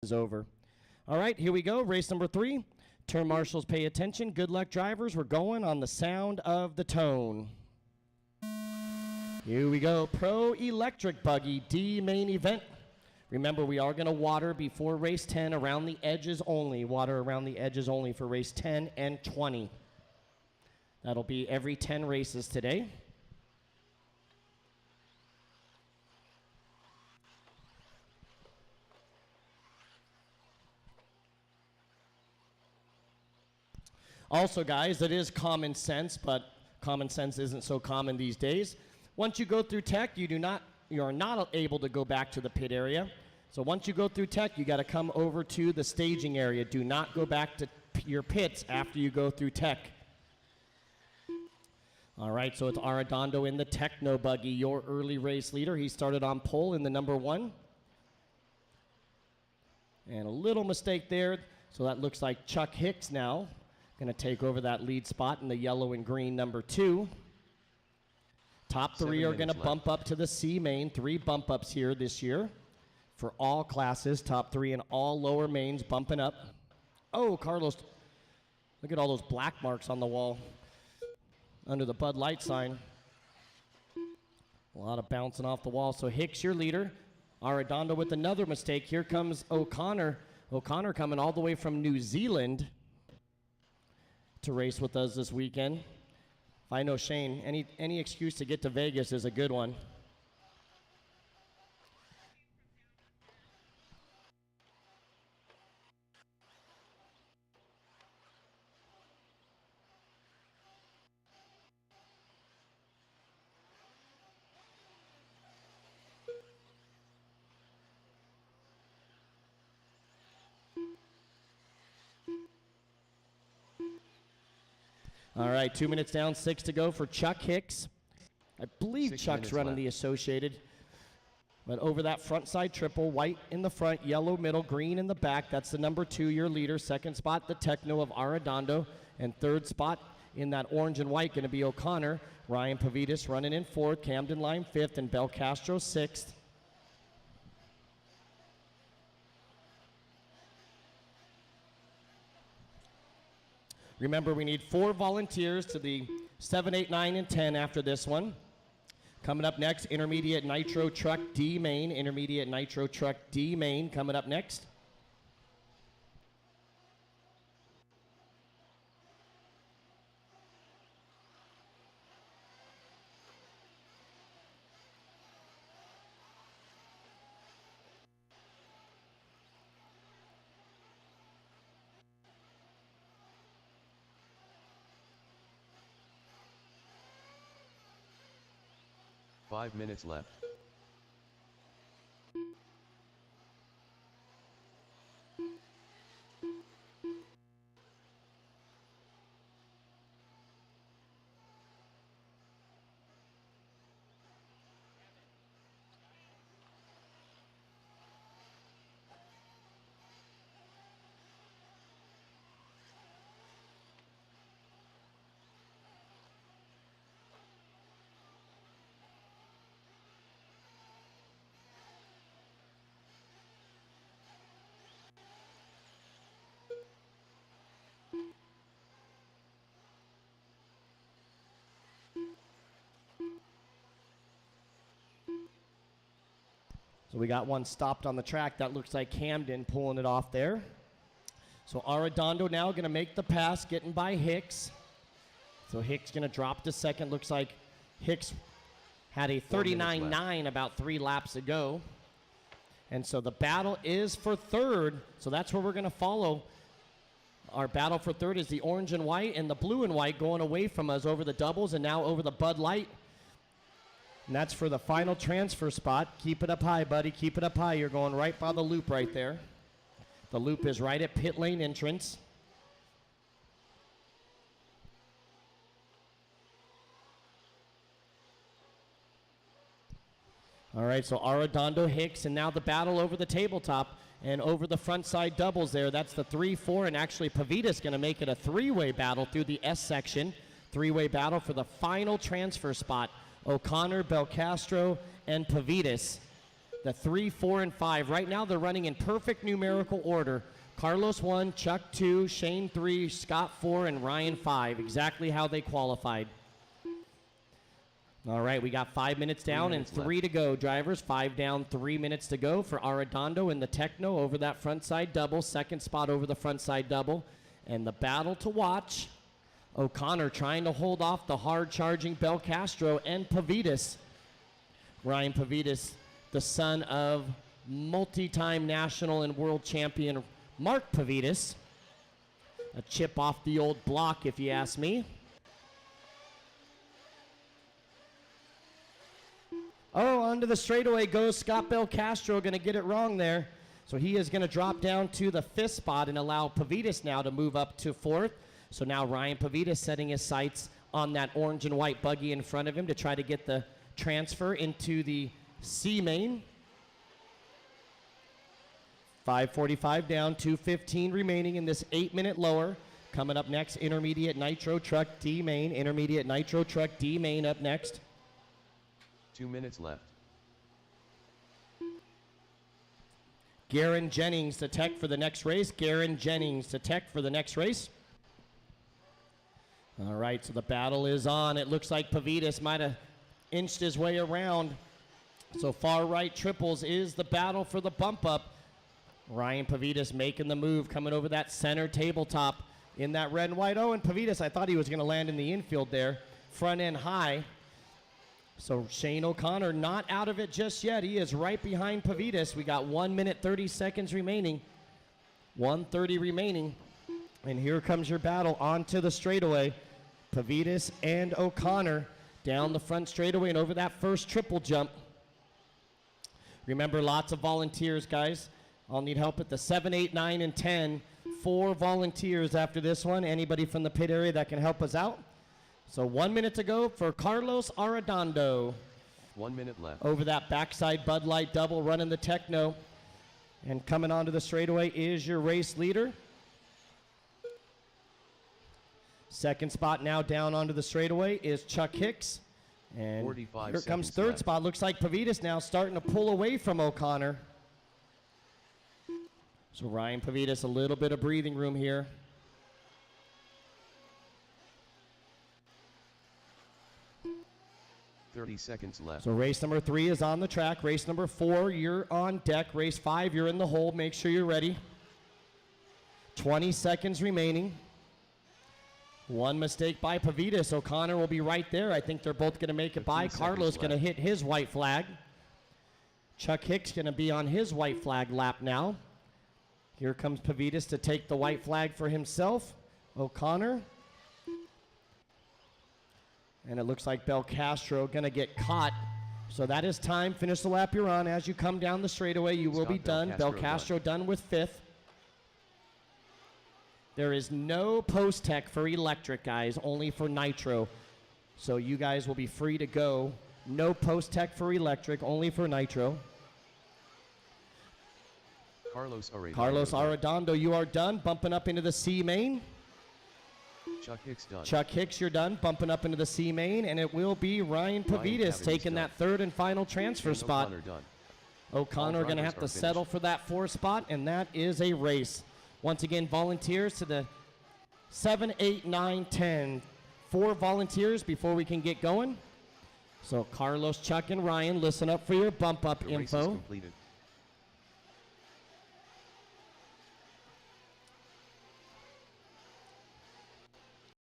is over. All right, here we go. Race number 3. Turn marshals, pay attention. Good luck, drivers. We're going on the sound of the tone. Here we go. Pro Electric Buggy D main event. Remember, we are going to water before race 10 around the edges only. Water around the edges only for race 10 and 20. That'll be every 10 races today. Also, guys, it is common sense, but common sense isn't so common these days. Once you go through tech, you are not able to go back to the pit area. So once you go through tech, you got to come over to the staging area. Do not go back to your pits after you go through tech. All right, so it's Arredondo in the Techno Buggy, your early race leader. He started on pole in the number 1. And a little mistake there. So that looks like Chuck Hicks now going to take over that lead spot in the yellow and green number 2. Top 3 are going to bump up to the C main. 3 bump ups here this year for all classes. Top 3 and all lower mains bumping up. Oh, Carlos, look at all those black marks on the wall under the Bud Light sign. A lot of bouncing off the wall. So Hicks, your leader. Arredondo with another mistake. Here comes O'Connor. O'Connor coming all the way from New Zealand to race with us this weekend. I know Shane, any excuse to get to Vegas is a good one. All right, 2 minutes down, 6 to go for Chuck Hicks. I believe Chuck's running the Associated. But over that front side triple, white in the front, yellow middle, green in the back. That's the number 2, your leader. Second spot, the Techno of Arredondo. And third spot in that orange and white, going to be O'Connor. Ryan Pavidis running in 4th, Camden Lime 5th, and Belcastro 6th. Remember, we need 4 volunteers to the 7, 8, 9, and 10 after this one. Coming up next, Intermediate Nitro Truck D main. Intermediate Nitro Truck D main coming up next. Five minutes left. So we got one stopped on the track. That looks like Camden pulling it off there. So Arredondo now going to make the pass, getting by Hicks. So Hicks going to drop to second. Looks like Hicks had a 39.9 about 3 laps ago. And so the battle is for third. So that's where we're going to follow. Our battle for third is the orange and white, and the blue and white going away from us over the doubles and now over the Bud Light. And that's for the final transfer spot. Keep it up high, buddy. Keep it up high. You're going right by the loop right there. The loop is right at pit lane entrance. All right, so Arredondo, Hicks, and now the battle over the tabletop and over the front side doubles there. That's the 3-4, and actually Pavidis going to make it a 3-way battle through the S section. 3-way battle for the final transfer spot. O'Connor, Belcastro, and Pavidis. the 3, 4, and 5. Right now, they're running in perfect numerical order. Carlos 1, Chuck 2, Shane 3, Scott 4, and Ryan 5. Exactly how they qualified. All right, we got 5 minutes down and 3 to go, drivers. 5 down, 3 minutes to go for Arredondo in the Techno over that front side double. Second spot over the front side double. And the battle to watch, O'Connor trying to hold off the hard-charging Belcastro and Pavidis. Ryan Pavidis, the son of multi-time national and world champion Mark Pavidis. A chip off the old block, if you ask me. Oh, onto the straightaway goes Scott Belcastro, going to get it wrong there. So he is going to drop down to the 5th spot and allow Pavidis now to move up to 4th. So now Ryan Pavidis setting his sights on that orange and white buggy in front of him to try to get the transfer into the C main. 5:45 down, 2:15 remaining in this 8-minute lower. Coming up next, intermediate nitro truck D main. Intermediate nitro truck D main up next. 2 minutes left. Garen Jennings to tech for the next race. Garen Jennings to tech for the next race. All right, so the battle is on. It looks like Pavidis might have inched his way around. So far right triples is the battle for the bump up. Ryan Pavidis making the move, coming over that center tabletop in that red and white. Oh, and Pavidis, I thought he was going to land in the infield there. Front end high. So Shane O'Connor not out of it just yet. He is right behind Pavidis. We got 1 minute, 30 seconds remaining. 1:30 remaining. And here comes your battle onto the straightaway. Pavidis and O'Connor down the front straightaway and over that first triple jump. Remember, lots of volunteers, guys. I'll need help at the 7, 8, 9, and 10. 4 volunteers after this one. Anybody from the pit area that can help us out? So 1 minute to go for Carlos Arredondo. 1 minute left. Over that backside Bud Light double, running the Techno. And coming onto the straightaway is your race leader. Second spot now down onto the straightaway is Chuck Hicks. And 45 here comes seconds third left. spot. Looks like Pavidis now starting to pull away from O'Connor. So Ryan Pavidis, a little bit of breathing room here. Seconds left. So race number 3 is on the track. Race number 4, you're on deck. Race 5, you're in the hole. Make sure you're ready. 20 seconds remaining. One mistake by Pavidis. O'Connor will be right there. I think they're both going to make it by. Carlos going to hit his white flag. Chuck Hicks going to be on his white flag lap now. Here comes Pavidis to take the white flag for himself. O'Connor. And it looks like Belcastro going to get caught. So that is time. Finish the lap you're on. As you come down the straightaway, you will be done. Belcastro done with 5th. There is no post-tech for electric, guys, only for nitro. So you guys will be free to go. No post-tech for electric, only for nitro. Carlos Arredondo, you are done. Bumping up into the C main. Chuck Hicks done. Chuck Hicks, you're done. Bumping up into the C main, and it will be Ryan Pavidis taking that 3rd and final transfer spot. O'Connor going to have to settle for that 4th spot, and that is a race. Once again, volunteers to the 7, 8, 9, 10. 4 volunteers before we can get going. So Carlos, Chuck, and Ryan, listen up for your bump up info.